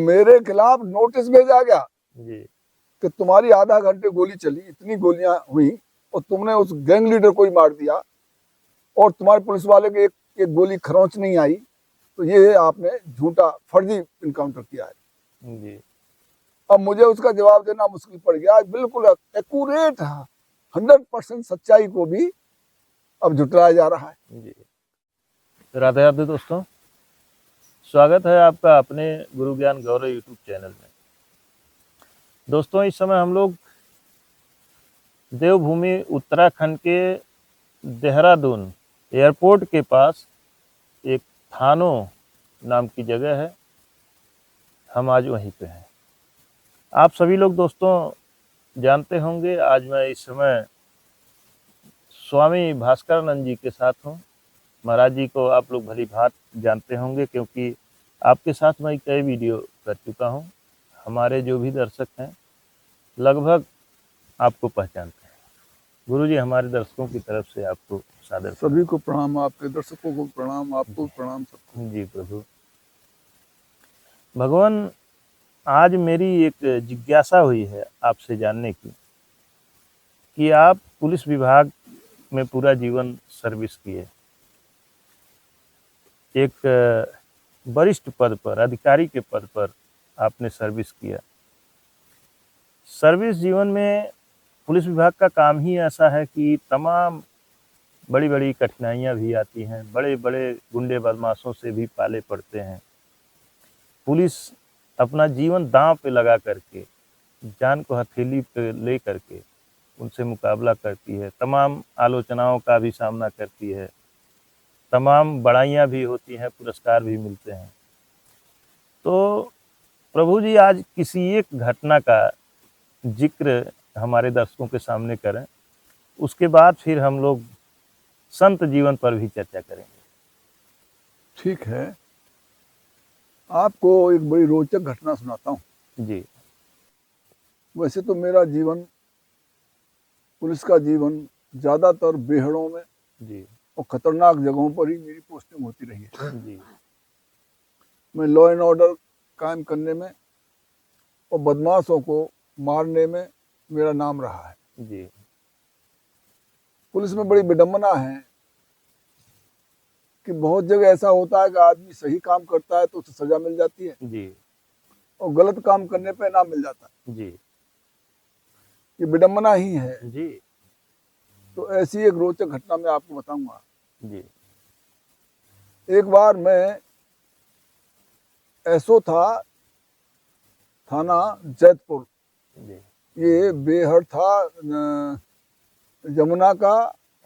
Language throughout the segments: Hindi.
मेरे खिलाफ नोटिस भेजा गया जी कि तुम्हारी आधा घंटे गोली चली, इतनी गोलियां हुई और तुमने उस गैंग लीडर को ही मार दिया और तुम्हारे पुलिस वाले के एक गोली खरोंच नहीं आई, तो ये आपने झूठा फर्जी इनकाउंटर किया है। जी अब मुझे उसका जवाब देना मुश्किल पड़ गया। बिल्कुल एक्यूरेट 100% सच्चाई को भी अब झुटलाया जा रहा है। जी। राधे राधे दोस्तों, स्वागत है आपका अपने गुरु ज्ञान गौरव यूट्यूब चैनल में। दोस्तों, इस समय हम लोग देवभूमि उत्तराखंड के देहरादून एयरपोर्ट के पास एक थानो नाम की जगह है, हम आज वहीं पे हैं। आप सभी लोग दोस्तों जानते होंगे, आज मैं इस समय स्वामी भास्करानंद जी के साथ हूँ। महाराज जी को आप लोग भली भांत जानते होंगे, क्योंकि आपके साथ मैं कई वीडियो कर चुका हूँ। हमारे जो भी दर्शक हैं लगभग आपको पहचानते हैं। गुरुजी, हमारे दर्शकों की तरफ से आपको सादर सभी को प्रणाम, आपके दर्शकों को प्रणाम, आपको प्रणाम, सबको। जी प्रभु। भगवान, आज मेरी एक जिज्ञासा हुई है आपसे जानने की कि आप पुलिस विभाग में पूरा जीवन सर्विस किए, एक वरिष्ठ पद पर, अधिकारी के पद पर आपने सर्विस किया। सर्विस जीवन में पुलिस विभाग का काम ही ऐसा है कि तमाम बड़ी बड़ी कठिनाइयाँ भी आती हैं, बड़े बड़े गुंडे बदमाशों से भी पाले पड़ते हैं। पुलिस अपना जीवन दांव पे लगा करके, जान को हथेली पे ले करके उनसे मुकाबला करती है, तमाम आलोचनाओं का भी सामना करती है, तमाम बड़ाइयाँ भी होती हैं, पुरस्कार भी मिलते हैं। तो प्रभु जी, आज किसी एक घटना का जिक्र हमारे दर्शकों के सामने करें, उसके बाद फिर हम लोग संत जीवन पर भी चर्चा करेंगे। ठीक है, आपको एक बड़ी रोचक घटना सुनाता हूँ। जी। वैसे तो मेरा जीवन, पुलिस का जीवन ज्यादातर बेहड़ों में जी और खतरनाक जगहों पर ही मेरी पोस्टिंग होती रही है। जी मैं लॉ एंड ऑर्डर कायम करने में और बदमाशों को मारने में मेरा नाम रहा है। जी पुलिस में बड़ी विडंबना है कि बहुत जगह ऐसा होता है कि आदमी सही काम करता है तो उसे सजा मिल जाती है जी और गलत काम करने पे इनाम मिल जाता है। जी ये विडंबना ही है। जी तो ऐसी एक रोचक घटना मैं आपको बताऊंगा। जी एक बार मैं एसओ था, थाना जैतपुर। जी ये बेहड़ था, यमुना का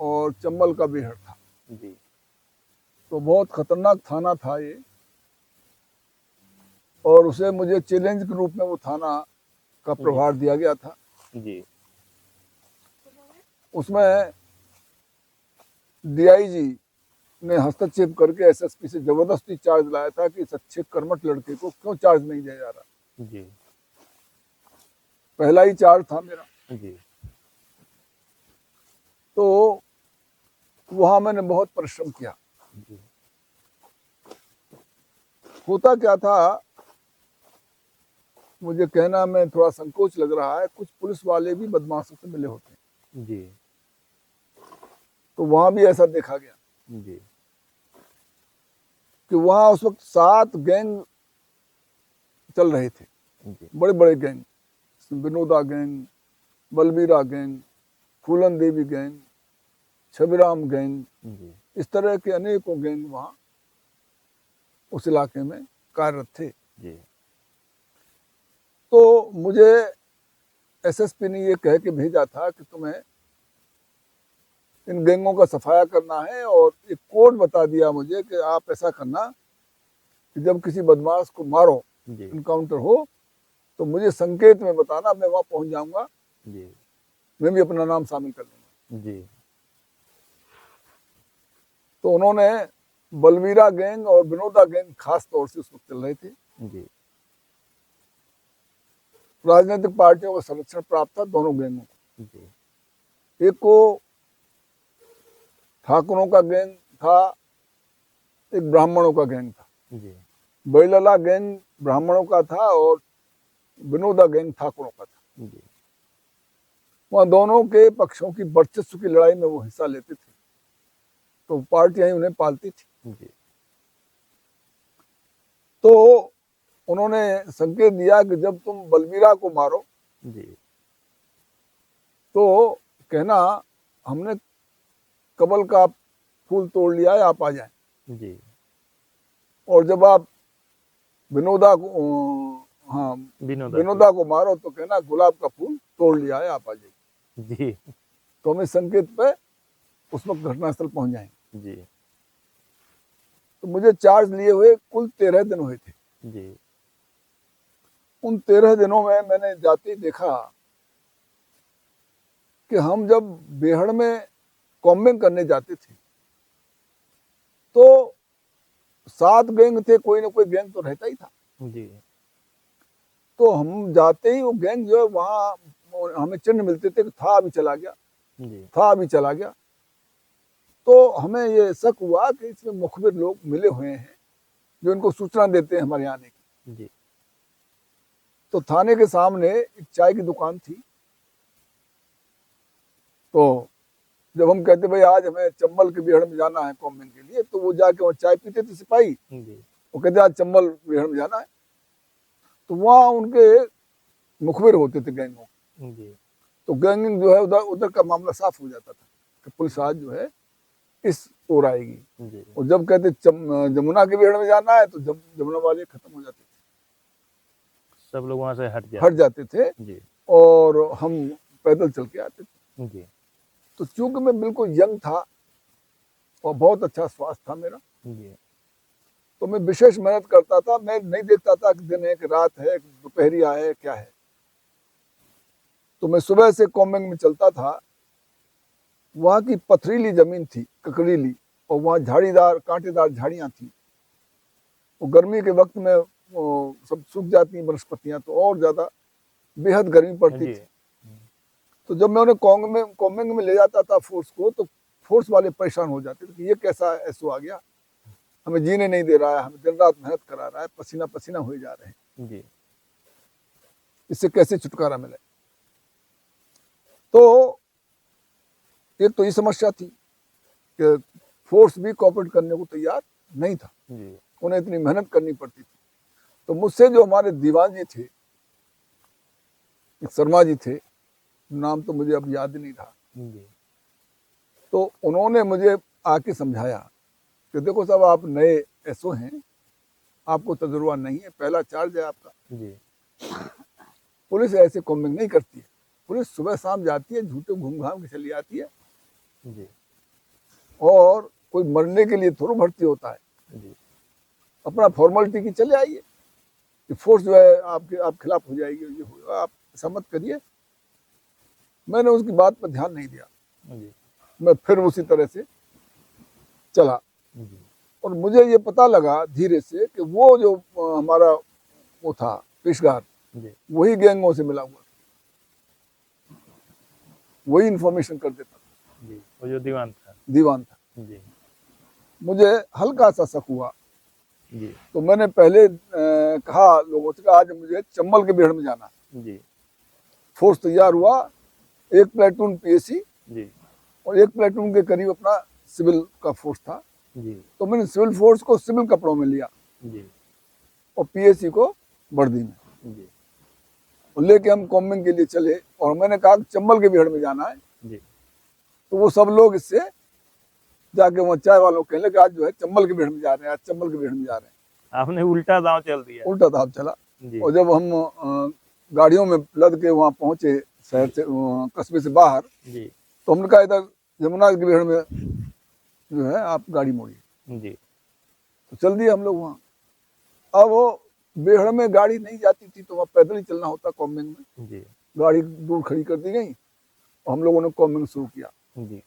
और चंबल का बेहड़ था। जी तो बहुत खतरनाक थाना था ये, और उसे मुझे चैलेंज के रूप में वो थाना का प्रभार दिया गया था। जी उसमें डीआईजी ने हस्तक्षेप करके एसएसपी से जबरदस्ती चार्ज लाया था कि इस अच्छे कर्मठ लड़के को क्यों चार्ज नहीं दिया जा रहा। जी पहला ही चार्ज था मेरा। जी तो वहां मैंने बहुत परिश्रम किया। जी होता क्या था, मुझे कहना में थोड़ा संकोच लग रहा है, कुछ पुलिस वाले भी बदमाशों से मिले होते हैं। जी तो वहां भी ऐसा देखा गया जी कि वहां उस वक्त 7 गैंग चल रहे थे, जी बड़े बड़े गैंग। विनोदा गैंग, बलबीरा गैंग, फूलन देवी गैंग, छबिराम गैंग, जी इस तरह के अनेकों गैंग वहां उस इलाके में कार्यरत थे। जी तो मुझे एसएसपी ने ये कह के भेजा था कि तुम्हें इन गैंगों का सफाया करना है, और एक कोड बता दिया मुझे कि आप ऐसा करना कि जब किसी बदमाश को मारो, जी इनकाउंटर हो, तो मुझे संकेत में बताना, मैं वहां पहुंच जाऊंगा, जी मैं भी अपना नाम शामिल कर लूंगा। जी तो उन्होंने बलवीरा गैंग और विनोदा गैंग खास तौर से उस वक्त चल रहे थे। जी राजनीतिक पार्टियों का संरक्षण प्राप्त था दोनों गैंगों को। जी एक को ठाकुरों का गैंग था, एक ब्राह्मणों का गैंग था। जी बैलला गैंग ब्राह्मणों का था और विनोदा गैंग ठाकुरों का था। जी वहाँ दोनों के पक्षों की वर्चस्व की लड़ाई में वो हिस्सा लेते थे, तो पार्टियां ही उन्हें पालती थी। जी तो उन्होंने संकेत दिया कि जब तुम बलबीरा को मारो जी तो कहना हमने कमल का फूल तोड़ लिया है, आप आ जाएं। जी और जब आप विनोदा को हाँ विनोदा विनोदा को मारो तो कहना गुलाब का फूल तोड़ लिया है, आप आ जाइए। जी तो हमें संकेत पे उस वक्त घटनास्थल पहुंच जाएंगे। जी तो मुझे चार्ज लिए हुए कुल 13 दिन हुए थे। जी उन 13 दिनों में मैंने जाते ही देखा कि हम जब बेहड़ में कॉम्बिंग करने जाते थे तो 7 गैंग थे, कोई ना कोई गैंग तो रहता ही था। जी तो हम जाते ही वो गैंग जो है वहाँ हमें चिन्ह मिलते थे कि था अभी चला गया, जी था अभी चला गया। तो हमें ये शक हुआ कि इसमें मुखबिर लोग मिले हुए हैं जो इनको सूचना देते हैं हमारे आने की। जी तो थाने के सामने एक चाय की दुकान थी। तो जब हम कहते भाई आज हमें चंबल के बिहड़ में जाना है कॉम्बिंग के लिए, तो वो जाके वहाँ चाय पीते थे सिपाही। जी वो कहते आज चंबल बिहड़ में जाना है। तो वहाँ उनके मुखबिर होते थे गैंगों। जी तो गैंगिंग जो है उधर उधर का मामला साफ हो जाता था कि पुलिस आज जो है इस ओर आएगी। जी और जब कहते जमुना के बिहड़ में जाना है तो जमुना वाले खत्म हो जाते थे, सब लोग वहाँ से हट जाते थे जी और हम पैदल चल के आते थे। जी तो चूंकि मैं बिल्कुल यंग था और बहुत अच्छा स्वास्थ्य था मेरा, जी तो मैं विशेष मेहनत करता था। मैं नहीं देखता था कि दिन है कि रात है कि दोपहरिया है क्या है। तो मैं सुबह से कॉम्बिंग में चलता था। वहाँ की पथरीली जमीन थी, ककड़ीली, और वहाँ झाड़ीदार कांटेदार झाड़ियाँ थी। वो गर्मी के वक्त में वो सब सूख जाती हैं वनस्पतियाँ, तो और ज़्यादा बेहद गर्मी पड़ती जी थी। तो जब मैं उन्हें कॉम्बिंग में ले जाता था फोर्स को, तो फोर्स वाले परेशान हो जाते थे कि ये कैसा ऐसो आ गया, हमें जीने नहीं दे रहा है, हमें दिन रात मेहनत करा रहा है, पसीना पसीना हुए जा रहे हैं, जी इससे कैसे छुटकारा मिले। तो एक तो ये समस्या थी कि फोर्स भी कॉपरेट करने को तैयार नहीं था, जी उन्हें इतनी मेहनत करनी पड़ती थी। तो मुझसे जो हमारे दीवान जी थे, एक शर्मा जी थे, नाम तो मुझे अब याद नहीं रहा, जी तो उन्होंने मुझे आके समझाया कि देखो साहब आप नए एसओ हैं, आपको तजुर्बा नहीं है, पहला चार्ज है आपका। जी पुलिस ऐसे कॉम्बिंग नहीं करती है। पुलिस सुबह शाम जाती है, झूठे घूम घाम के चली आती है, जी और कोई मरने के लिए थोड़ा भर्ती होता है। जी अपना फॉर्मेलिटी की चले आइए कि फोर्स जो है आप खिलाफ हो जाएगी, ये होगा, आप ऐसा मत करिए। मैंने उसकी बात पर ध्यान नहीं दिया, जी मैं फिर उसी तरह से चला। जी और मुझे ये पता लगा धीरे से कि वो जो हमारा वो था पेशगार, जी वही गैंगों से मिला हुआ था, वही इंफॉर्मेशन कर देता था, जी वो जो दीवान था दीवान था। जी मुझे हल्का सा शक हुआ, जी तो मैंने पहले कहा लोगों से कि आज मुझे चंबल के बिहड़ में जाना है। जी फोर्स तैयार हुआ, एक प्लेटून पीएसी जी और एक प्लेटून के करीब अपना सिविल का फोर्स था। जी तो मैंने सिविल फोर्स को सिविल कपड़ों में लिया जी और पीएसी को वर्दी में, जी और लेके हम कॉम्बिंग के लिए चले। और मैंने कहा कि चंबल के बिहड़ में जाना है। जी तो वो सब लोग इससे जाके वहाँ चाय वालों कहने लगे आज जो है चंबल के बिहड़ में जा रहे हैं, आज चंबल के बिहड़ में जा रहे हैं। आपने उल्टा दांव चल दिया उल्टा दाव चला। जी और जब हम गाड़ियों में लद के वहाँ पहुंचे शहर से, कस्बे से बाहर, जी तो हमने कहा इधर यमुना के बिहड़ में जो है आप गाड़ी मोड़िए। जी तो चल दिए हम लोग वहाँ। अब वो बेहड़ में गाड़ी नहीं जाती थी, तो वहाँ पैदल ही चलना होता कॉम्बिंग में। जी गाड़ी दूर खड़ी कर दी गई और हम लोगों ने कॉम्बिंग शुरू किया। जी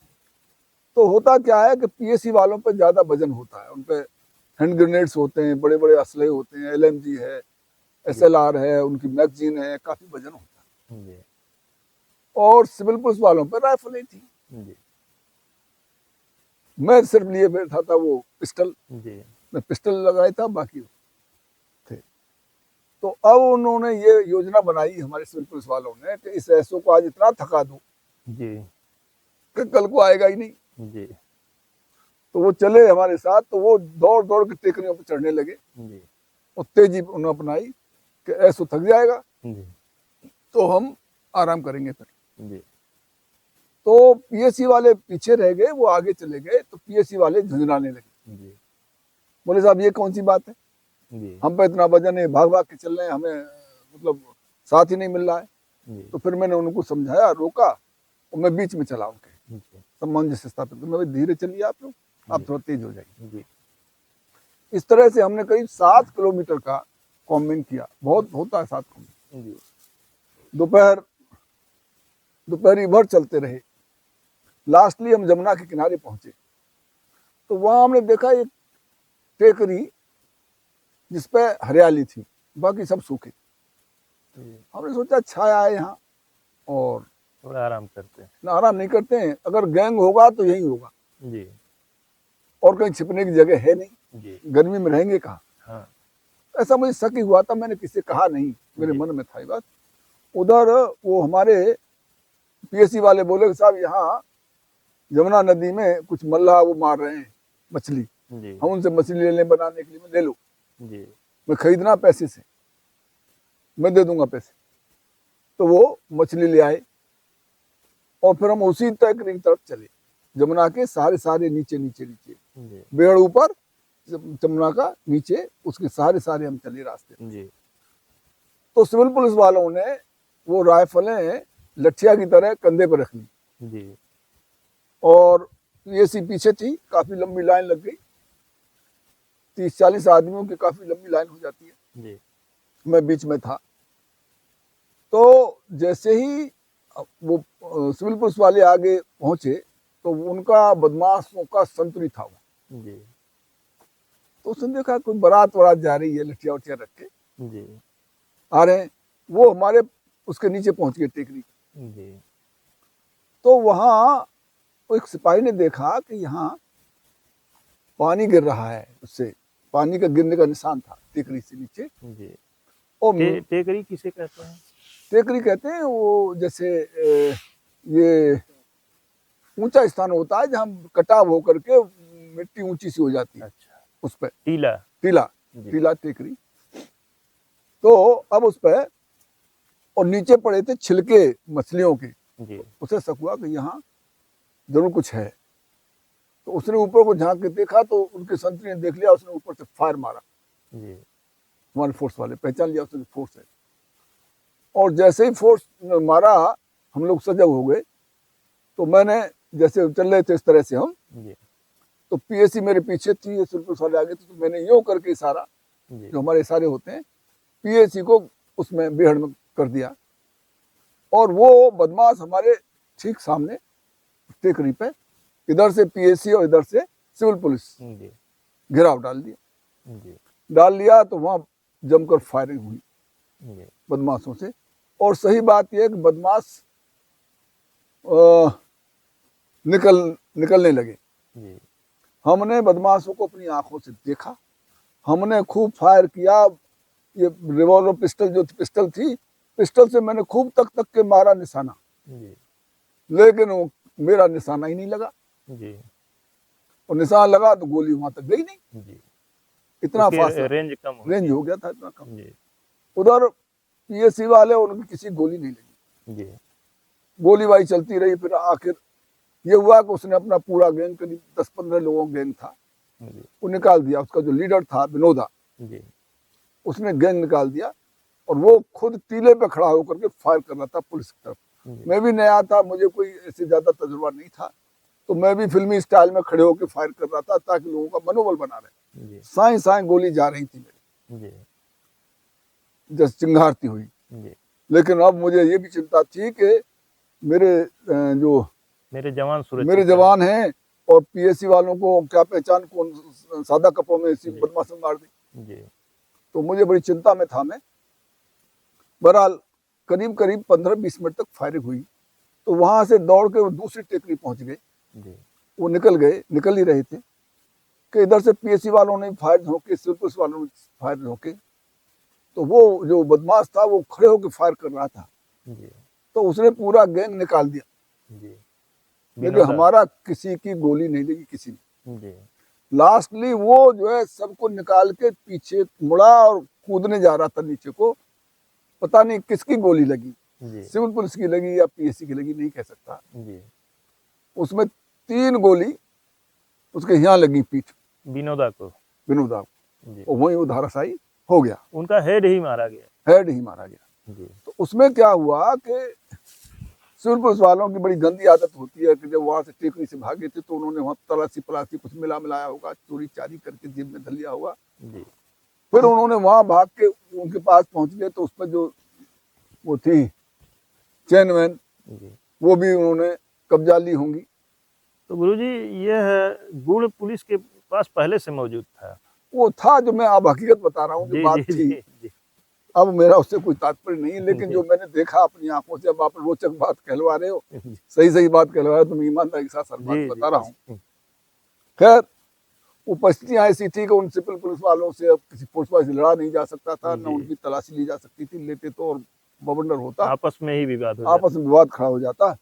तो होता क्या है कि पीएसी वालों पे ज़्यादा वजन होता है, उन पे हैंड ग्रेनेड्स होते हैं, बड़े बड़े असलहे होते हैं, एलएमजी है, एसएलआर है, उनकी मैगजीन है, काफ़ी वजन होता है। जी और सिविल पुलिस वालों पर राइफल ही थी। जी मैं सिर्फ लिए बैठा था वो पिस्टल, जी मैं पिस्टल लगाया था, बाकी तो अब उन्होंने ये योजना बनाई हमारे सिविल पुलिस वालों ने कि इस एसओ को आज इतना थका दो जी कि कल को आएगा ही नहीं। जी तो वो चले हमारे साथ, तो वो दौड़ दौड़ के टेकरियों पर चढ़ने लगे जी और तेजी उन्होंने अपनाई कि एसओ थक जाएगा जी तो हम आराम करेंगे फिर। जी तो पीएससी वाले पीछे रह गए, वो आगे चले गए, तो पीएससी वाले झुंझुलाने लगे। जी बोले साहब ये कौन सी बात है, जी हम पे इतना वजन है, भाग भाग के चल रहे हैं, हमें मतलब साथ ही नहीं मिल रहा है। जी तो फिर मैंने उनको समझाया, रोका और मैं बीच में चला उनके, जी सामंजस्य स्थापित। तो मैं धीरे चलिए आप लोग, आप थोड़ा तेज हो जाइए। जी इस तरह से हमने करीब 7 किलोमीटर का कॉम्बिंग किया, बहुत होता है 7 किलोमीटर। जी दोपहरी भर चलते रहे। लास्टली हम जमुना के किनारे पहुंचे, तो वहां हमने देखा एक टेकरी जिसपे हरियाली थी, बाकी सब सूखे। हमने सोचा छाया है यहाँ और थोड़ा आराम करते हैं। ना आराम नहीं करते हैं, अगर गैंग होगा तो यही होगा, जी और कहीं छिपने की जगह है नहीं, जी गर्मी में रहेंगे कहाँ। हाँ ऐसा मुझे शक ही हुआ था, मैंने किसी से कहा नहीं, मेरे जी। मन में था ये बात। उधर वो हमारे पीएससी वाले बोले कि साहब यहाँ यमुना नदी में कुछ मल्लाह वो मार रहे हैं मछली, जी हम उनसे मछली ले लें बनाने के लिए, मैं ले लो, जी मैं खरीदना पैसे से, मैं दे दूंगा पैसे। तो वो मछली ले आए और फिर हम उसी टेकरी की तरफ चले, जमुना के सारे नीचे नीचे नीचे, जी बेड़ ऊपर, जमुना का नीचे, उसके सारे हम चले रास्ते। जी तो सिविल पुलिस वालों ने वो राइफलें लठिया की तरह कंधे पर रख ली जी और पीएससी पीछे थी, काफी लंबी लाइन लग गई, 30-40 आदमियों की काफी लंबी लाइन हो जाती है। जी मैं बीच में था। तो जैसे ही वो सिविल पुलिस वाले आगे पहुंचे तो उनका बदमाशों का संतरी था वो। जी तो उसने देखा कोई बारात वरात जा रही है, लठिया उठिया रख के जी आ रहे हैं, वो हमारे उसके नीचे पहुंच गए टेकरी। जी तो वहां एक सिपाही ने देखा कि यहाँ पानी गिर रहा है, उससे पानी का गिरने का निशान था टेकरी से नीचे। जी और टेकरी किसे कहते हैं? टेकरी कहते हैं वो जैसे ये ऊंचा स्थान होता है जहाँ कटाव होकर के मिट्टी ऊंची सी हो जाती है, अच्छा उस पर टीला टीला जी। टीला टेकरी। तो अब उस पर और नीचे पड़े थे छिलके मछलियों के, जी उसे शक हुआ कि यहाँ जरूर कुछ है। तो उसने ऊपर को झांक के देखा तो उनके संतरी ने देख लिया, उसने ऊपर से फायर मारा। जी हमारे फोर्स वाले पहचान लिया उसने फोर्स है, और जैसे ही फोर्स मारा हम लोग सजग हो गए। तो मैंने जैसे चल रहे थे इस तरह से हम, जी तो पीएससी मेरे पीछे थी, ये सिविल पुलिस वाले आगे थे, तो मैंने यूं करके इशारा, जी जो हमारे इशारे होते हैं, पीएससी को उसमें बेहड़ में कर दिया। और वो बदमाश हमारे ठीक सामने टेकरी पे, इधर से पीएससी और इधर से सिविल पुलिस, जी घेराव डाल दिया। जी डाल लिया तो वहां जमकर फायरिंग हुई जी बदमाशों से। और सही बात यह है कि बदमाश निकलने लगे। जी हमने बदमाशों को अपनी आंखों से देखा, हमने खूब फायर किया। ये रिवॉल्वर पिस्टल जो पिस्टल थी, पिस्टल से मैंने खूब तक के मारा निशाना, जी लेकिन वो मेरा निशाना ही नहीं लगा। जी और निशान लगा तो गोली वहां तक गई नहीं, जी इतना उसकी फासला, रेंज कम हो रेंज हो गया था इतना कम। जी उधर पीएससी वाले, उनकी किसी गोली नहीं लगी, जी गोलीबारी चलती रही। फिर आखिर ये हुआ कि उसने अपना पूरा गैंग, करीब 10-15 लोगों का गैंग था, जी वो निकाल दिया। उसका जो लीडर था विनोदा, जी उसने गैंग निकाल दिया और वो खुद टीले पे खड़ा होकर के फायर कर रहा था पुलिस की तरफ। जी मैं भी नया था, मुझे कोई ऐसे ज्यादा तजुर्बा नहीं था, तो मैं भी फिल्मी स्टाइल में खड़े होकर फायर कर रहा था ताकि लोगों का मनोबल बना रहे। जी साई साई गोली जा रही थी मेरी, जी जैसे चिंगारती हुई। जी लेकिन अब मुझे ये भी चिंता थी कि मेरे जो मेरे जवान सुरक्षित मेरे हैं। जवान हैं, और पीएससी वालों को क्या पहचान, कौन सादा कपड़ों में इसी जी। बदमाश ने मार दी। जी तो मुझे बड़ी चिंता में था मैं। बहरहाल करीब 15-20 मिनट तक फायरिंग हुई, तो वहां से दौड़ के वो दूसरी टेकरी पहुंच गए। जी वो निकल ही रहे थे कि इधर से पीएससी वालों ने फायर झोंके, सिविल पुलिस वालों ने फायर झोंके। तो वो जो बदमाश था वो खड़े होकर फायर कर रहा था, जी तो उसने पूरा गैंग निकाल दिया, जी लेकिन विनोदा। हमारा किसी की गोली नहीं लगी किसी ने। जी लास्टली वो जो है सबको निकाल के पीछे मुड़ा और कूदने जा रहा था नीचे को, पता नहीं किसकी गोली लगी, जी सिविल पुलिस की लगी या पीएससी की लगी, नहीं कह सकता। जी उसमें 3 गोली उसके यहाँ लगी पीठ, विनोदा को। विनोदा को, जी और वहीं वो धाराशायी हो गया, उनका हेड ही मारा गया। हेड ही मारा गया। जी तो उसमें क्या हुआ कि सिविल पुलिस वालों की बड़ी गंदी आदत होती है कि जब वहां से टेकरी से भागे थे तो उन्होंने वहां तलाशी पलाशी कुछ मिलाया होगा, चोरी चारी करके जेब में धर लिया होगा। जी फिर उन्होंने वहां भाग के उनके पास पहुंच गए तो उसमें जो वो थी चेन वैन, जी। वो भी उन्होंने कब्जा ली होंगी। तो गुरुजी ये है गुड़ पुलिस के पास पहले से मौजूद था। वो था, जो मैं अब हकीकत बता रहा हूँ, जो जी बात जी थी, जी जी अब मेरा उससे कोई तात्पर्य नहीं है, लेकिन जी। जो मैंने देखा अपनी आंखों से, अब आप रोचक बात कहलवा रहे हो, जी सही सही बात कहलवा रहे हो, तो मैं ईमानदारी के साथ सर बात जी बता रहा हूँ। जी खैर, उपस्थितियां ऐसी थी कि उन सिविल पुलिस वालों से अब किसी पुलिस वाले से लड़ा नहीं जा सकता था, न जी। उनकी तलाशी ली जा सकती थी, लेते तो और बवंडर होता, आपस में ही विवाद हो जाता। आपस में विवाद खड़ा हो जाता,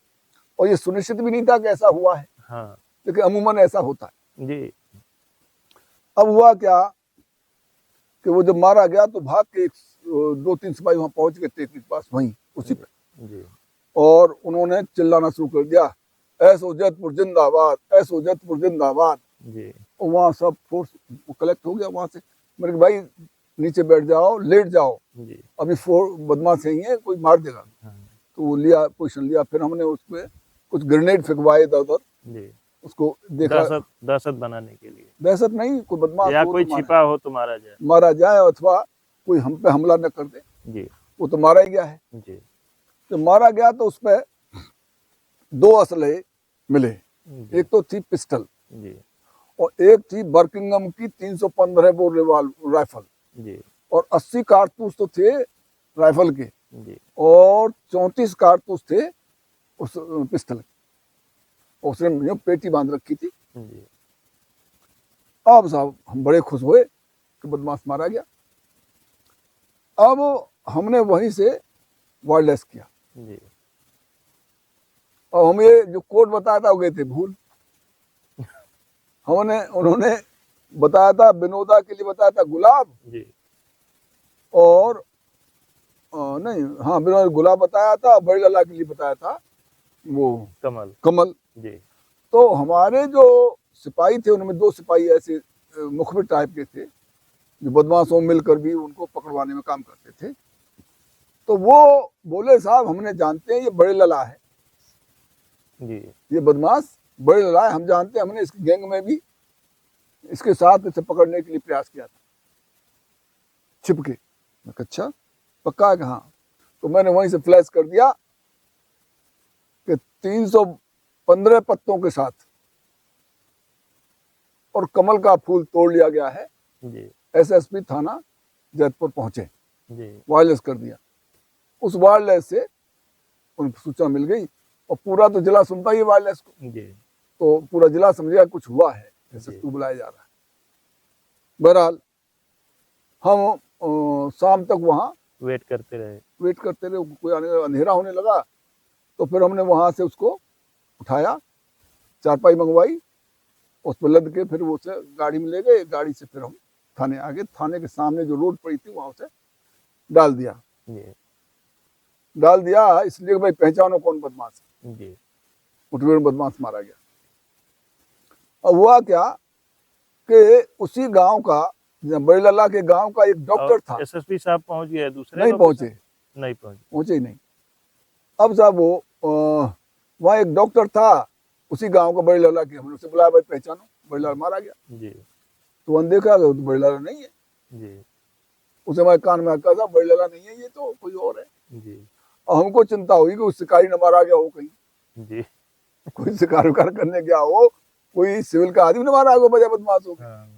और ये सुनिश्चित भी नहीं था कि ऐसा हुआ है, हाँ लेकिन अमूमन ऐसा होता है। जी अब हुआ क्या कि वो जब मारा गया तो भाग के 2-3 सिपाही वहां पहुंच गए टेकरी के पास, वहीं उसी पे, जी और उन्होंने चिल्लाना शुरू कर दिया, ऐसो जैतपुर जिंदाबाद, ऐसो जैतपुर जिंदाबाद। जी और वहाँ सब फोर्स कलेक्ट हो गया वहां से। मैंने कहा भाई नीचे बैठ जाओ, लेट जाओ, जी अभी बदमाश यही है, कोई मार देगा। हाँ तो वो लिया, पोजीशन लिया, फिर हमने उसमें कुछ ग्रेनेड फेंकवाए इधर उधर, जी। उसको देखा, दहशत दहशत बनाने के लिए, दहशत नहीं, कोई बदमाश या हो कोई तो छिपा हो तो मारा जाए। मारा जाए, अथवा कोई हम पे हमला न कर दे, जी वो तो मारा ही गया है। जी तो मारा गया तो उस पर 2 असले मिले, जी एक तो थी पिस्टल जी और एक थी बर्किंगम की 315 बोर राइफल, जी और 80 कारतूस तो थे राइफल के, जी और 34 कारतूस थे उस पिस्टल के। उसने पेटी बांध रखी थी। जी अब साहब हम बड़े खुश हुए कि बदमाश मारा गया। अब हमने वहीं से वायरलेस किया, जी और हम ये जो कोड बताया था वो गए थे भूल। उन्होंने बताया था, विनोदा के लिए बताया था गुलाब, जी और नहीं, हाँ, विनोद गुलाब बताया था, बड़ी लाला के लिए बताया था वो कमल। कमल। जी तो हमारे जो सिपाही थे उनमें 2 सिपाही ऐसे मुखबिर टाइप के थे, जो बदमाशों मिलकर भी उनको पकड़वाने में काम करते थे। तो वो बोले साहब हमने जानते हैं ये बड़े लला है, जी ये बदमाश बड़े लला है, हम जानते हैं, हमने इसकी गैंग में भी इसके साथ इसे पकड़ने के लिए प्रयास किया था छिप के। मैं कहा अच्छा पक्का है कि हाँ? तो मैंने वहीं से फ्लैश कर दिया कि 315 पत्तों के साथ और कमल का फूल तोड़ लिया गया है। जी एसएसपी थाना जैतपुर पहुंचे, जी वायरलेस कर दिया। उस वायरलेस से उनको सूचना मिल गई, और पूरा तो जिला सुनता ही है वायरलेस को, जी तो पूरा जिला समझेगा कुछ हुआ है, एसएसपी बुलाया जा रहा है। बहरहाल हम शाम तक वहाँ वेट करते रहे। वेट करते रहे, कोई आने, अंधेरा होने लगा तो फिर हमने वहाँ से उसको उठाया, चारपाई मंगवाई, उस पर लद के फिर वो से गाड़ी में ले गए, गाड़ी से फिर हम थाने आ गए। थाने के सामने जो रोड पड़ी थी वहाँ से डाल दिया। जी डाल दिया इसलिए भाई पहचानो कौन बदमाश है। जी मुठभेड़ में बदमाश मारा गया। अब हुआ क्या कि उसी गांव का, बड़ी लल्ला के गांव का एक डॉक्टर था। एसएसपी साहब पहुंच गए, दूसरे नहीं लोग पहुंचे, नहीं पहुंचे। पहुंचे ही नहीं। अब साहब वो वहाँ एक डॉक्टर था उसी गांव का, बड़ी लल्ला के, हमने उसे बुलाया, भाई पहचानो, बड़ी लाला मारा गया। जी तो वन देखा तो बड़ी लाला नहीं है। जी उसे हमारे कान में कहा था बड़ी लाला नहीं है, ये तो कोई और है। जी और हमको चिंता हुई कि उस शिकारी न मारा गया हो, कहीं जी कोई शिकार विकार करने गया हो, कोई सिविल का आदमी न मारा हो, बजा बदमाश हो। हाँ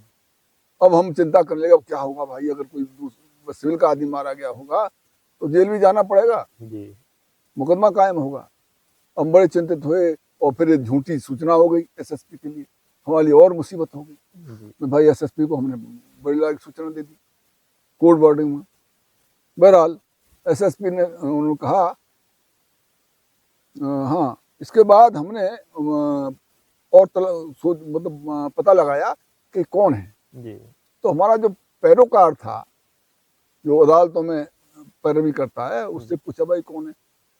अब हम चिंता करने लगे, अब क्या होगा भाई, अगर कोई सिविल का आदमी मारा गया होगा तो जेल भी जाना पड़ेगा, जी मुकदमा कायम होगा। हम बड़े चिंतित हुए, और फिर झूठी सूचना हो गई एसएसपी के लिए, हमारे लिए और मुसीबत हो गई। जी तो भाई एसएसपी को हमने बड़ी लाला की सूचना दे दी कोर्ट वार्डिंग में। बहरहाल एसएसपी ने उन्होंने कहा हाँ, इसके बाद हमने और मतलब पता लगाया कि कौन है। जी तो हमारा जो पैरोकार था, जो अदालतों में पैरवी करता है, उससे पूछा भाई कौन है,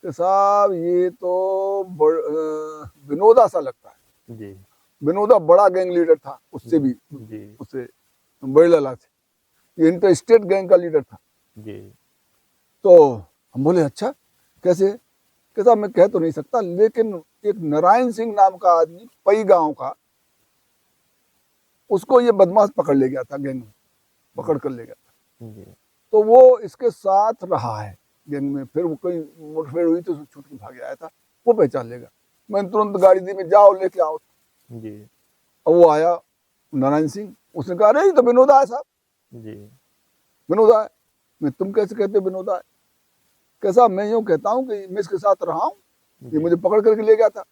कि साहब ये तो विनोदा सा लगता है। जी विनोदा बड़ा गैंग लीडर था, उससे भी जी उससे बड़ी लला से, ये इंटर स्टेट गैंग का लीडर था। जी तो हम बोले अच्छा कैसे, कैसा, मैं कह तो नहीं सकता, लेकिन एक नारायण सिंह नाम का आदमी पई गांव का, उसको ये बदमाश पकड़ ले गया था, गैंग में पकड़ कर ले गया था। जी तो वो इसके साथ रहा है गैंग में, फिर वो कोई मुठभेड़ हुई तो उसको छूट के भाग आया था, वो पहचान लेगा। मैंने तुरंत गाड़ी दी, में जाओ लेके आओ। जी और वो आया नारायण सिंह, उसने कहा अरे ये तो विनोदा है साहब, जी विनोदा है। मैं तुम कैसे कहते हो विनोदा है, कैसा, मैं यूँ कहता हूँ कि मैं इसके साथ रहा हूँ, ये मुझे पकड़ करके ले गया था,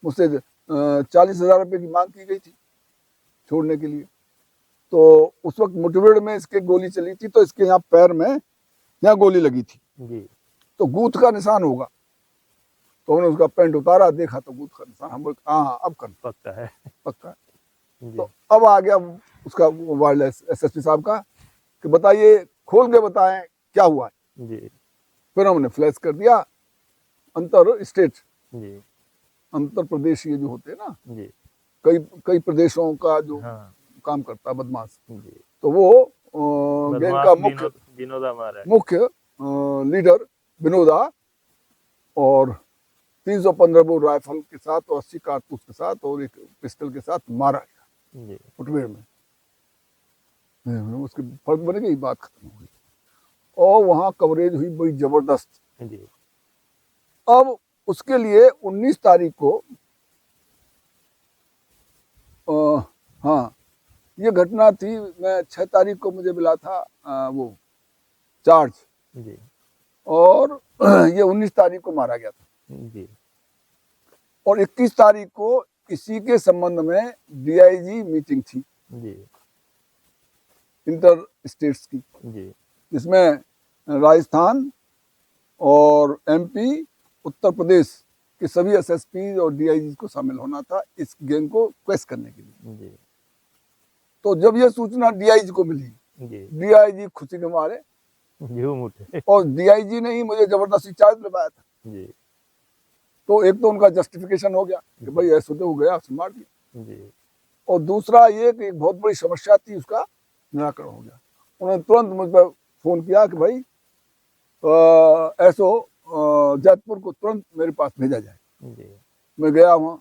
मुझसे 40,000 रुपये की मांग की गई थी छोड़ने के लिए। तो उस वक्त मुठभेड़ में इसके गोली चली थी, तो इसके यहाँ पैर में यहाँ गोली लगी थी, जी तो गूथ का निशान होगा। तो हमने उसका पैंट उतारा, देखा तो गूथ का निशान, हम बोले हाँ अब कर पक्का है। पक्का है। जी तो अब आ गया उसका वायरलेस एसएसपी साहब का, कि बताइए, खोल के बताएं क्या हुआ है। जी फिर हमने फ्लैश कर दिया, अंतर स्टेट, जी अंतर प्रदेश, ये जो होते हैं ना, जी कई कई प्रदेशों का जो हाँ काम करता है बदमाश, जी तो वो गैंग बदमाश का मुख्य विनोदा मारा है। मुख्य लीडर विनोदा, और 315 बोर राइफल के साथ और 80 कारतूस के साथ और एक पिस्टल के साथ मारा गया जी मुठभेड़ में। उसके फर्क बन गई, बात खत्म हो गई, और वहाँ कवरेज हुई बड़ी जबरदस्त। जी अब उसके लिए 19 तारीख को हाँ, ये घटना थी, मैं 6 तारीख को मुझे मिला था वो चार्ज, जी और ये 19 तारीख को मारा गया था, जी और 21 तारीख को इसी के संबंध में डीआईजी मीटिंग थी जी इंटर स्टेट्स की, जी जिसमें राजस्थान और एमपी, उत्तर प्रदेश के सभी एसएसपी और डीआईजी को शामिल होना था इस गैंग को क्वेश करने के लिए। जी तो जब यह सूचना डीआईजी को मिली, जी डीआईजी खुशी के मारे, झूम उठे। और डीआईजी ने ही मुझे जबरदस्ती चार्ज लगाया था। जी तो एक तो उनका जस्टिफिकेशन हो गया कि भाई ऐसे तो हो गया, आपसे मार दिया, जी और दूसरा ये कि एक बहुत बड़ी समस्या थी, उसका निराकरण हो गया। उन्होंने तुरंत मुझ पर फोन किया कि भाई ऐसो जयपुर को तुरंत मेरे पास भेजा जाए। जी मैं गया वहाँ,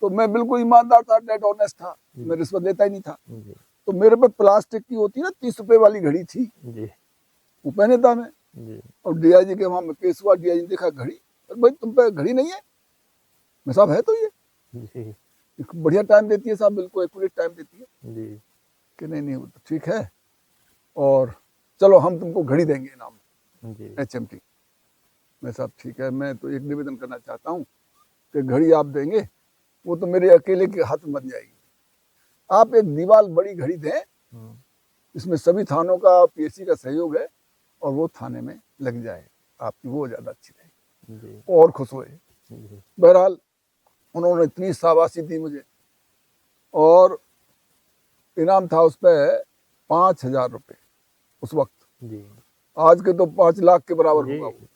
तो मैं बिल्कुल ईमानदार था, डेड ऑनेस्ट था, मैं रिश्वत लेता ही नहीं था। जी तो मेरे पे प्लास्टिक की होती ना 30 रुपए वाली घड़ी थी, जी वो पहने था मैं, जी और डीआईजी के वहाँ में पेश हुआ, डीआईजी ने देखा घड़ी, और भाई तुम पे घड़ी नहीं है, मैं साहब है तो ये जी बढ़िया टाइम देती है साहब, बिल्कुल एक्यूरेट टाइम देती है, जी कि नहीं नहीं वो तो ठीक है, और चलो हम तुमको घड़ी देंगे इनाम में, जी HMT। मैं साहब ठीक है, मैं तो एक निवेदन करना चाहता हूँ कि घड़ी आप देंगे, वो तो मेरे अकेले के हाथ में बन जाएगी, आप एक दीवार बड़ी घड़ी दें, इसमें सभी थानों का पीएससी का सहयोग है, और वो थाने में लग जाए आपकी, वो ज़्यादा अच्छी रहेगी, जी और खुश हुए। जी बहरहाल उन्होंने इतनी शाबाशी दी मुझे, और इनाम था उस पर 5,000 रुपये उस वक्त, जी आज के तो 5 लाख के बराबर जी होगा वो।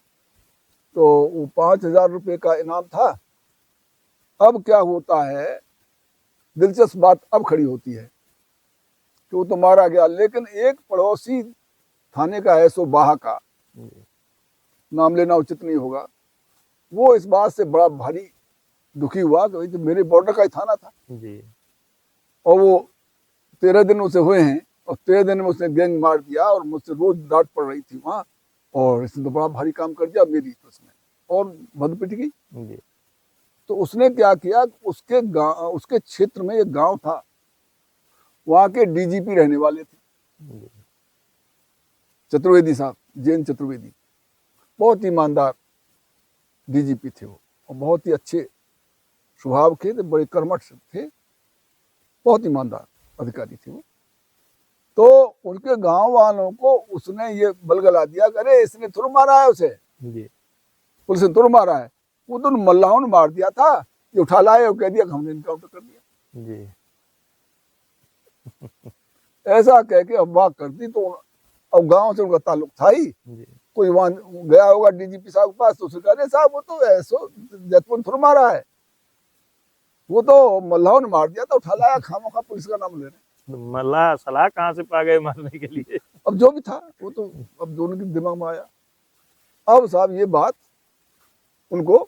तो वो 5,000 रुपये का इनाम था। अब क्या होता है, दिलचस्प बात अब खड़ी होती है कि वो तो मारा गया, लेकिन एक पड़ोसी थाने का है, सो बाहा का, नाम लेना उचित नहीं होगा, वो इस बात से बड़ा भारी दुखी हुआ कि भाई तो मेरे बॉर्डर का ही थाना था, जी और वो 13 दिन उसे हुए हैं, और 13 दिन में उसने गैंग मार दिया, और मुझसे रोज डांट पड़ रही थी वहाँ, और इसने तो बड़ा भारी काम कर दिया मेरी, तो उसमें और भद पिट गई। जी तो उसने क्या किया, उसके गांव, उसके क्षेत्र में एक गांव था, वहाँ के डीजीपी रहने वाले थे, चतुर्वेदी साहब, जैन चतुर्वेदी, बहुत ईमानदार डीजीपी थे वो, और बहुत ही अच्छे स्वभाव के थे, बड़े कर्मठ थे, बहुत ईमानदार अधिकारी थे वो। तो उनके गांव वालों को उसने ये बलगला दिया कि अरे इसने थोड़ा मारा है उसे, जी पुलिस ने थोड़ा मारा है, वो तो मल्लाहों ने मार दिया था, ये उठा लाए और कह दिया कि हमने इनकाउंटर कर दिया। जी ऐसा कह के अफवाह कर दी। तो अब गांव से उनका ताल्लुक था ही, जी कोई वहां गया होगा डीजीपी साहब के पास, तो उसने कहा अरे साहब वो तो ऐसो जैतपुर थोड़ा मारा है, वो तो मल्लाहों ने मार दिया था, उठा लाया, खामोखा पुलिस का नाम ले रहे हैं। मल्लाह सलाह कहाँ से पा गए मारने के लिए? अब जो भी था वो तो अब दोनों के दिमाग में आया। अब साहब ये बात उनको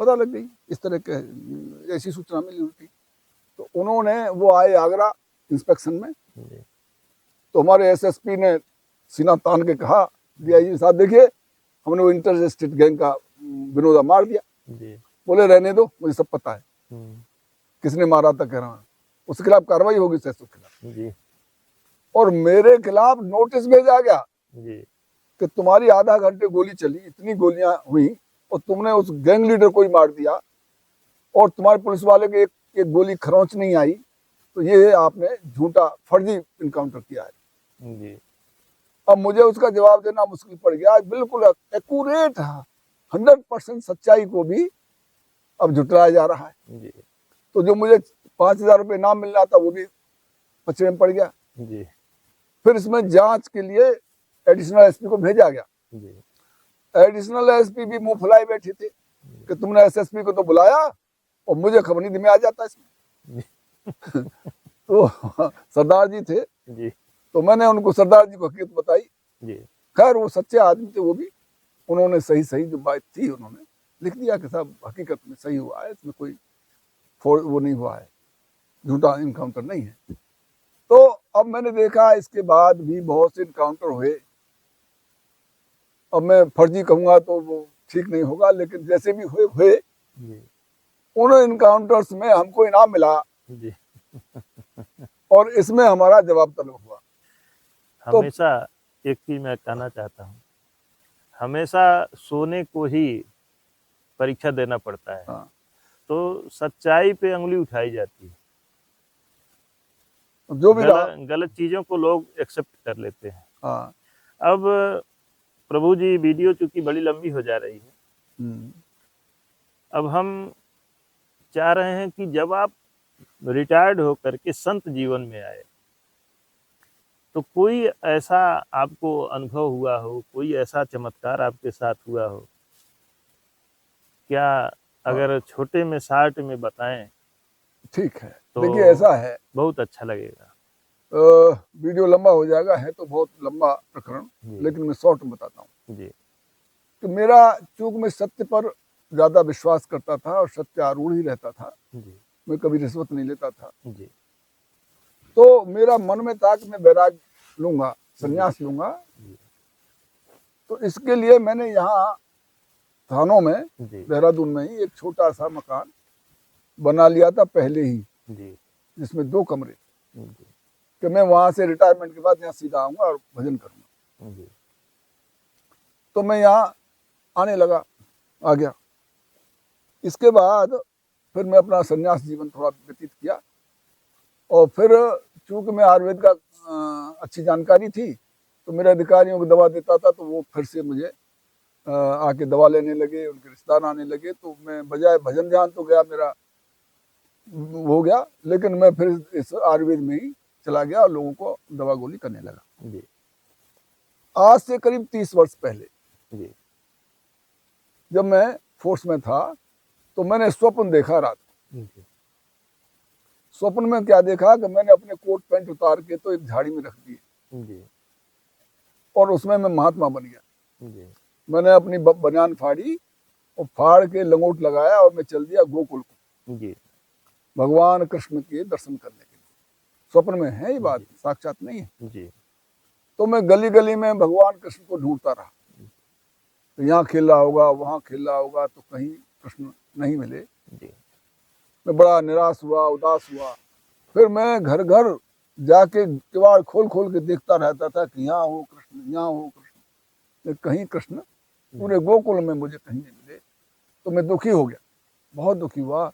पता लग गई, इस तरह के ऐसी सूचना मिली हुई थी। तो उन्होंने वो आए आगरा इंस्पेक्शन में, जी तो हमारे एसएसपी ने सीना तान के कहा डीआईजी साहब देखिए हमने वो इंटर स्टेट गैंग का विनोदा मार दिया। जी बोले रहने दो, मुझे सब पता है हम्म, किसने मारा था, कह रहा हूँ उसके खिलाफ कार्रवाई होगी सैसो के खिलाफ। जी और मेरे खिलाफ नोटिस भेजा गया जी कि तुम्हारी आधा घंटे गोली चली, इतनी गोलियां हुई और तुमने उस गैंग लीडर को ही मार दिया, और तुम्हारे पुलिस वाले के एक गोली खरोंच नहीं आई, तो ये आपने झूठा फर्जी इनकाउंटर किया है। जी अब मुझे उसका जवाब देना मुश्किल पड़ गया। बिल्कुल एक्यूरेट 100% सच्चाई को भी अब झुटलाया जा रहा है। जी तो जो मुझे 5,000 रुपये इनाम मिलना था वो भी पचड़े में पड़ गया। जी फिर इसमें जांच के लिए एडिशनल एसपी को भेजा गया। जी एडिशनल एसपी भी मुंह फुलाए बैठे थे कि तुमने एसएसपी को तो बुलाया और मुझे खबर नहीं दी, मैं आ जाता इसमें। तो सरदार जी थे, जी तो मैंने उनको सरदार जी को हकीकत बताई। जी खैर वो सच्चे आदमी थे, वो भी उन्होंने सही सही जो बात थी उन्होंने लिख दिया कि साहब हकीकत में सही हुआ है, इसमें कोई वो नहीं हुआ है, झूठा इनकाउंटर नहीं है। तो अब मैंने देखा इसके बाद भी बहुत से इनकाउंटर हुए। अब मैं फर्जी कहूंगा तो वो ठीक नहीं होगा, लेकिन जैसे भी हुए जी उन इनकाउंटर्स में हमको इनाम मिला जी और इसमें हमारा जवाब तलब हुआ। हमेशा एक चीज मैं कहना चाहता हूँ, हमेशा सोने को ही परीक्षा देना पड़ता है। हाँ, तो सच्चाई पे उंगली उठाई जाती है, जो भी रहा। गलत चीजों को लोग एक्सेप्ट कर लेते हैं। हाँ, अब प्रभु जी वीडियो चूंकि बड़ी लंबी हो जा रही है, अब हम चाह रहे हैं कि जब आप रिटायर्ड होकर के संत जीवन में आए तो कोई ऐसा आपको अनुभव हुआ हो, कोई ऐसा चमत्कार आपके साथ हुआ हो, क्या अगर छोटे में शार्ट में बताएं ठीक है। तो देखिए ऐसा है, बहुत अच्छा लगेगा। वीडियो लंबा हो जाएगा, है तो बहुत लंबा प्रकरण, जी लेकिन मैं शॉर्ट में बताता हूँ जी कि मेरा चूंकि मैं सत्य पर ज्यादा विश्वास करता था और सत्य आरूढ़ ही रहता था, जी मैं कभी रिश्वत नहीं लेता था। जी तो मेरा मन में था कि मैं बैराग लूंगा, संन्यास लूंगा। जी तो इसके लिए मैंने यहाँ थानों में, जी देहरादून में ही एक छोटा सा मकान बना लिया था पहले ही, जी जिसमें 2 कमरे, जी कि मैं वहां से रिटायरमेंट के बाद यहाँ सीधा आऊंगा और भजन करूंगा। जी तो मैं यहाँ आने लगा, आ गया। इसके बाद फिर मैं अपना संन्यास जीवन थोड़ा व्यतीत किया, और फिर चूंकि मैं आयुर्वेद का अच्छी जानकारी थी, तो मेरे अधिकारियों को दवा देता था, तो वो फिर से मुझे आके दवा लेने लगे, उनके रिश्तेदार आने लगे। तो मैं बजाय भजन ध्यान तो गया मेरा हो गया, लेकिन मैं फिर इस आयुर्वेद में ही चला गया और लोगों को दवा गोली करने लगा। जी आज से करीब 30 वर्ष पहले जी जब मैं फोर्स में था, तो मैंने स्वप्न देखा रात को। जी स्वप्न में क्या देखा कि मैंने अपने कोट पैंट उतार के तो एक झाड़ी में रख दिए, जी और उसमें मैं महात्मा बन गया। जी मैंने अपनी बनियान फाड़ी और फाड़ के लंगोट लगाया और मैं चल दिया गोकुल को, जी भगवान कृष्ण के दर्शन करने के लिए। स्वप्न में है ये बात, साक्षात नहीं है। जी तो मैं गली गली में भगवान कृष्ण को ढूंढता रहा, तो यहाँ खेल रहा होगा, वहाँ खेल रहा होगा, तो कहीं कृष्ण नहीं मिले। जी मैं बड़ा निराश हुआ, उदास हुआ। फिर मैं घर घर जाके किवाड़ खोल खोल के देखता रहता था कि यहाँ हो कृष्ण, यहाँ हो कृष्ण, कहीं कृष्ण पूरे गोकुल में मुझे कहीं नहीं मिले। तो मैं दुखी हो गया, बहुत दुखी हुआ,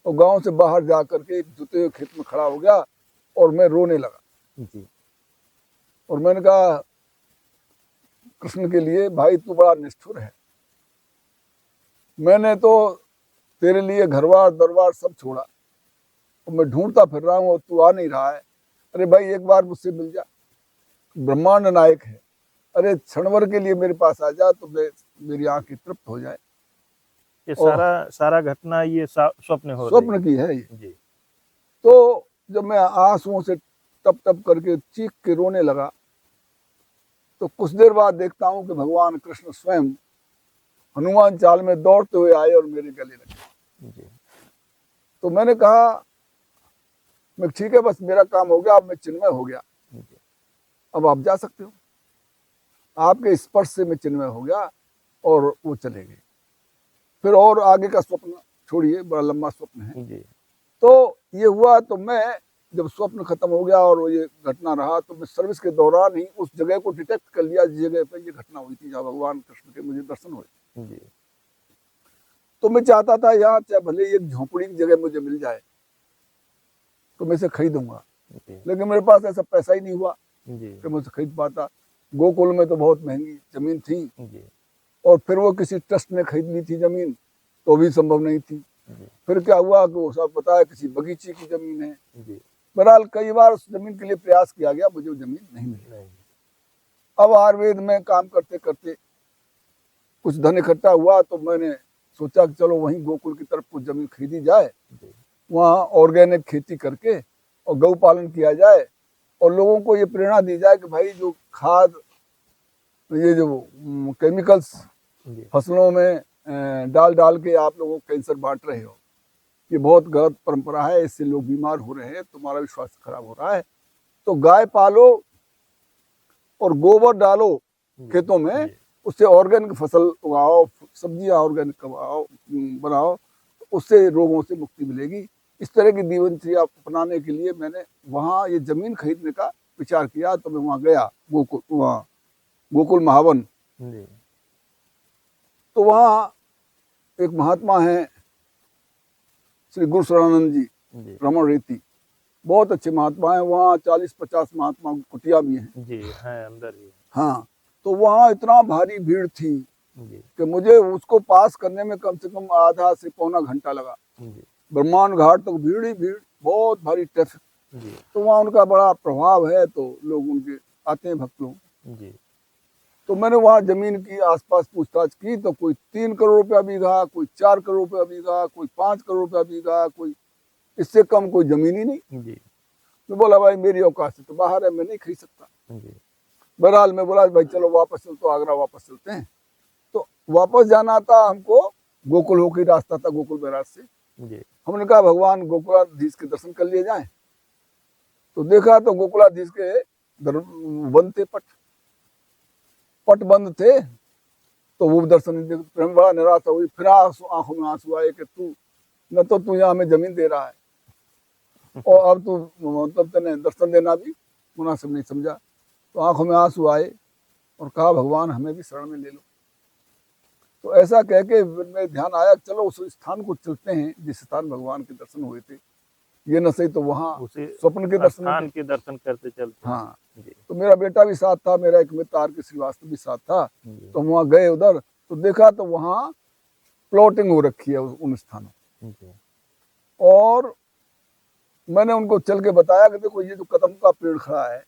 और गांव से बाहर जा करके एक जुते हुए खेत में खड़ा हो गया और मैं रोने लगा। जी और मैंने कहा कृष्ण के लिए, भाई तू बड़ा निष्ठुर है, मैंने तो तेरे लिए घरवार दरबार सब छोड़ा और मैं ढूंढता फिर रहा हूँ और तू आ नहीं रहा है। अरे भाई एक बार मुझसे मिल जा, ब्रह्मांड नायक है, अरे क्षणभर के लिए मेरे पास आ जा तो मेरी आंखें तृप्त हो जाए। ये और सारा घटना ये स्वप्न हो रही स्वप्न की है ये। जी। तो जब मैं आंसुओं से टप टप करके चीख के रोने लगा तो कुछ देर बाद देखता हूं कि भगवान कृष्ण स्वयं हनुमान चाल में दौड़ते हुए आए और मेरे गले लगे। जी। तो मैंने कहा मैं ठीक है, बस मेरा काम हो गया, अब मैं चिन्मय हो गया, जी। अब आप जा सकते हो। आपके स्पर्श से मैं चिन्मय हो गया और वो चले गए। फिर और आगे का स्वप्न छोड़िए, बड़ा लंबा स्वप्न है। जी। तो ये हुआ, तो मैं जब स्वप्न खत्म हो गया और ये घटना रहा तो मैं सर्विस के दौरान ही उस जगह को डिटेक्ट कर लिया जिस जगह पर ये घटना हुई थी, जहाँ भगवान कृष्ण के मुझे दर्शन हुए। जी। तो मैं चाहता था यहाँ चाहे भले एक झोपड़ी की जगह मुझे मिल जाए तो मैं इसे खरीदूंगा, जी। लेकिन मेरे पास ऐसा पैसा ही नहीं हुआ जी। कि मैं उसे खरीद पाता। गोकुल में तो बहुत महंगी जमीन थी जी। और फिर वो किसी ट्रस्ट ने खरीद ली थी जमीन, तो भी संभव नहीं थी। जी। फिर क्या हुआ कि वो सब पता है किसी बगीचे की जमीन है। जी। बहरहाल कई बार उस जमीन के लिए प्रयास किया गया, मुझे वो जमीन नहीं मिली। नहीं। अब आयुर्वेद में काम करते करते कुछ धन इकट्ठा हुआ तो मैंने सोचा कि चलो वहीं गोकुल की तरफ कुछ जमीन खरीदी जाए, जी। वहाँ ऑर्गेनिक खेती करके और गौ पालन किया जाए और लोगों को ये प्रेरणा दी जाए कि भाई जो खाद, ये जो केमिकल्स जी। फसलों में डाल डाल के आप लोगों को कैंसर बांट रहे हो, ये बहुत गलत परंपरा है, इससे लोग बीमार हो रहे हैं, तुम्हारा भी स्वास्थ्य खराब हो रहा है। तो गाय पालो और गोबर डालो खेतों में, जी। उससे ऑर्गेनिक फसल उगाओ, सब्जियां ऑर्गेनिक बनाओ, उससे रोगों से मुक्ति मिलेगी। इस तरह की जीवनचर्या अपनाने के लिए मैंने वहाँ ये जमीन खरीदने का विचार किया। तो मैं वहाँ गया गोकुल महावन। जी। तो वहाँ एक महात्मा है श्री गुरु शरणानंद जी जी। रमण रेती, बहुत अच्छे महात्मा हैं। वहाँ 40-50 महात्मा कुटिया भी हैं। जी है अंदर ही। हाँ, तो वहाँ इतना भारी भीड़ थी जी। कि मुझे उसको पास करने में कम से कम आधा से पौना घंटा लगा। जी। ब्रह्मांड घाट तक भीड़ ही भीड़, बहुत भारी ट्रैफिक। जी। तो वहाँ उनका बड़ा प्रभाव है, तो लोग उनके आते हैं, भक्त लोग। जी। तो मैंने वहाँ जमीन की आसपास पूछताछ की तो कोई 3 करोड़ रुपया बीघा, कोई 4 करोड़ रुपया बीघा, कोई 5 करोड़ रुपया बीघा, कोई इससे कम कोई जमीन ही नहीं। जी। मैं बोला भाई मेरी औकात से तो बाहर है, मैं नहीं खरीद सकता। जी। बहरहाल मैं बोला भाई चलो वापस चल, तो आगरा वापस चलते हैं। तो वापस जाना था हमको, गोकुल होकर रास्ता था, गोकुल बैराज से। जी। हमने कहा भगवान गोकुलाधीश के दर्शन कर लिए जाएं। तो देखा तो गोकुलाधीश के बंद थे, पट बंद थे, तो वो दर्शन नहीं दे। मैं बड़ा निराश हुई। फिर आंखों में आंसू आए कि तू यहाँ हमें जमीन दे रहा है और अब तू मतलब तेने दर्शन देना भी मुनासिब नहीं समझा। तो आंखों में आंसू आए और कहा भगवान हमें भी शरण में ले लो। तो ऐसा कह के मेरे ध्यान आया चलो उस स्थान को चलते हैं जिस स्थान भगवान के दर्शन हुए थे। ये न सही तो वहाँ उसे स्वप्न के दर्शन स्थान के दर्शन करते चलते। हाँ। जी। तो मेरा बेटा भी साथ था, मेरा एक मित्र आर के श्रीवास्तव भी साथ था। जी। तो वहाँ गए उधर, तो देखा तो वहाँ प्लॉटिंग हो रखी है उन स्थानों। जी। और मैंने उनको चल के बताया कि देखो ये जो कदम का पेड़ खड़ा है,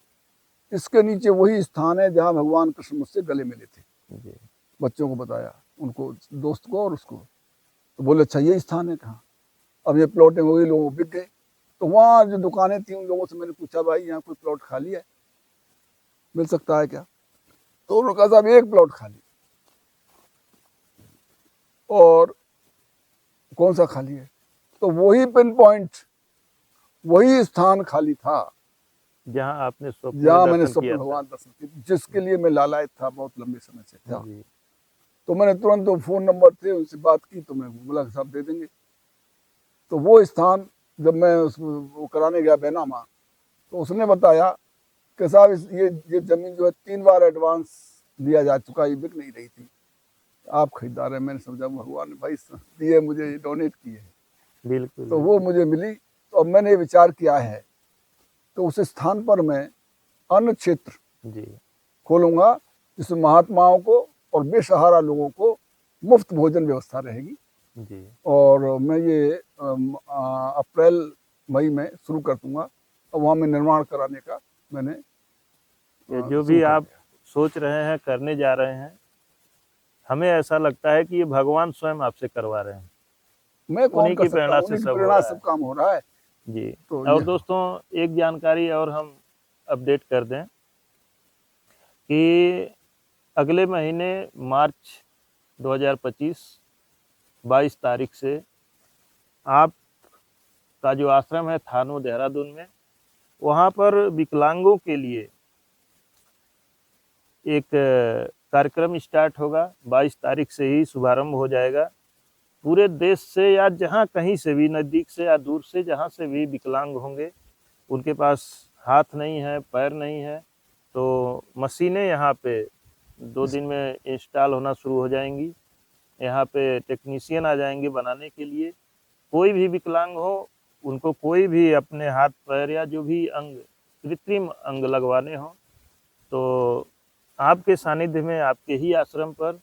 इसके नीचे वही स्थान है जहाँ भगवान कृष्ण मुझसे गले मिले थे। जी। बच्चों को बताया, उनको दोस्त को और उसको। तो बोले अच्छा ये स्थान है कहाँ। अब ये प्लॉटिंग हो गई, लोगों बिक गए। तो वहाँ जो दुकानें थी उन लोगों से मैंने पूछा भाई यहाँ कोई प्लॉट खाली है, मिल सकता है क्या। तो उन्होंने कहा साहब एक प्लॉट खाली। और कौन सा खाली है। तो वही पिन पॉइंट, वही स्थान खाली था जहाँ आपने स्वप्न जहाँ में मैंने दर्शन स्वप्न किया था। भगवान दर्शन किए, जिसके लिए मैं लालायित था बहुत लंबे समय से था। जी। तो मैंने तुरंत वो फोन नंबर थे उनसे बात की, तो मैं बोला साहब दे देंगे। तो वो स्थान जब मैं वो कराने गया बैनामा, तो उसने बताया कि साहब ये जमीन जो है 3 बार एडवांस लिया जा चुका, ये बिक नहीं रही थी, आप खरीदार हैं। मैंने समझा भगवान ने भाई दिए, मुझे डोनेट किए है, बिल्कुल। तो वो मुझे मिली। तो अब मैंने विचार किया है तो उस स्थान पर मैं अन्य क्षेत्र जी खोलूंगा, जिसमें महात्माओं को और बेसहारा लोगों को मुफ्त भोजन व्यवस्था रहेगी। जी और मैं ये अप्रैल मई में शुरू कर दूंगा, और वहाँ में निर्माण कराने का मैंने ये जो शुरू भी कर आप दिया। सोच रहे हैं, करने जा रहे हैं, हमें ऐसा लगता है कि ये भगवान स्वयं आपसे करवा रहे हैं, मैं कौन उन्हीं कर की सकता प्रेरणा हूँ, से उन्हीं की सब हो प्रेरणा रहा सब है। काम हो रहा है। जी। तो और ये दोस्तों एक जानकारी और हम अपडेट कर दें कि अगले महीने मार्च 2025 22 तारीख से आप का जो आश्रम है थानो देहरादून में, वहाँ पर विकलांगों के लिए एक कार्यक्रम स्टार्ट होगा। 22 तारीख से ही शुभारंभ हो जाएगा। पूरे देश से या जहाँ कहीं से भी, नज़दीक से या दूर से, जहाँ से भी विकलांग होंगे, उनके पास हाथ नहीं है, पैर नहीं है, तो मशीनें यहाँ पे 2 दिन में इंस्टॉल होना शुरू हो जाएंगी। यहाँ पे टेक्नीशियन आ जाएंगे बनाने के लिए। कोई भी विकलांग हो, उनको कोई भी अपने हाथ पैर या जो भी अंग, कृत्रिम अंग लगवाने हो, तो आपके सानिध्य में, आपके ही आश्रम पर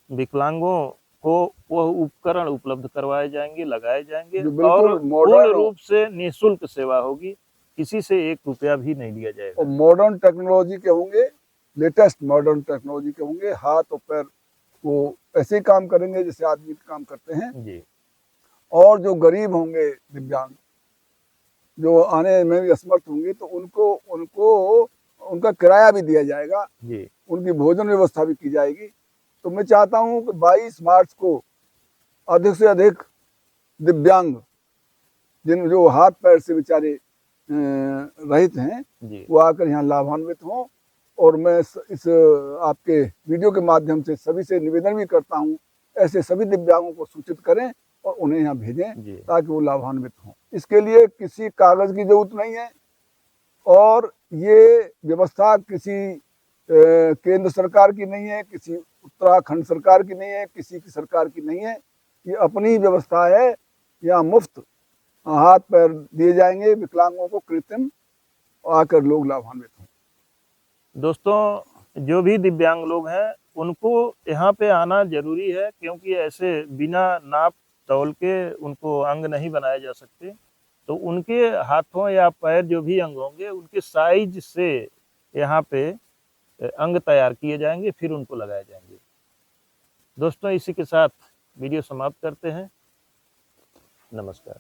विकलांगों को वह उपकरण उपलब्ध करवाए जाएंगे, लगाए जाएंगे, जो और बिल्कुल पूर्ण मॉडर्न हो, रूप से निःशुल्क सेवा होगी। किसी से 1 रुपया भी नहीं लिया और जाएगा। मॉडर्न टेक्नोलॉजी के होंगे, लेटेस्ट मॉडर्न टेक्नोलॉजी के होंगे। हाथ और पैर वो ऐसे ही काम करेंगे जैसे आदमी काम करते हैं। जी और जो गरीब होंगे, दिव्यांग, जो आने में भी असमर्थ होंगे, तो उनको उनको उनका किराया भी दिया जाएगा, जी उनकी भोजन व्यवस्था भी की जाएगी। तो मैं चाहता हूँ कि 22 मार्च को अधिक से अधिक दिव्यांग, जिन जो हाथ पैर से बेचारे रहित हैं, जी वो आकर यहाँ लाभान्वित हों। और मैं इस आपके वीडियो के माध्यम से सभी से निवेदन भी करता हूँ, ऐसे सभी दिव्यांगों को सूचित करें और उन्हें यहाँ भेजें जी ताकि वो लाभान्वित हों। इसके लिए किसी कागज़ की जरूरत नहीं है, और ये व्यवस्था किसी केंद्र सरकार की नहीं है, किसी उत्तराखंड सरकार की नहीं है, किसी की सरकार की नहीं है। ये अपनी व्यवस्था है। यहाँ मुफ्त हाथ पैर दिए जाएंगे विकलांगों को कृत्रिम, आकर लोग लाभान्वित हों। दोस्तों, जो भी दिव्यांग लोग हैं, उनको यहाँ पे आना जरूरी है, क्योंकि ऐसे बिना नाप तौल के उनको अंग नहीं बनाए जा सकते। तो उनके हाथों या पैर जो भी अंग होंगे, उनके साइज से यहाँ पे अंग तैयार किए जाएंगे, फिर उनको लगाए जाएंगे। दोस्तों, इसी के साथ वीडियो समाप्त करते हैं। नमस्कार।